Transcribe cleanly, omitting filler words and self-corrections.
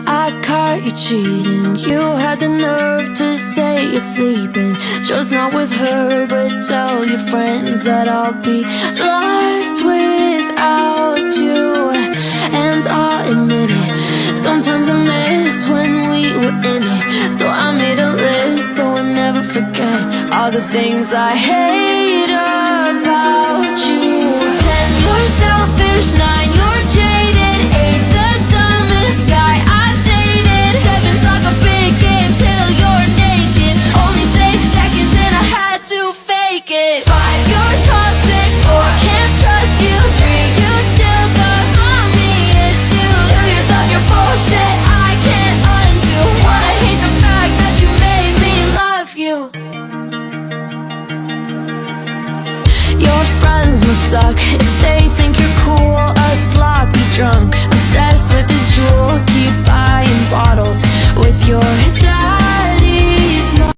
I caught you cheating. You had the nerve to say you're sleeping, just not with her, but tell your friends that I'll be lost without you. And I'll admit it, sometimes I miss when we were in it. So I made a list so I'll never forget all the things I hate about you. 10 you're selfish, 9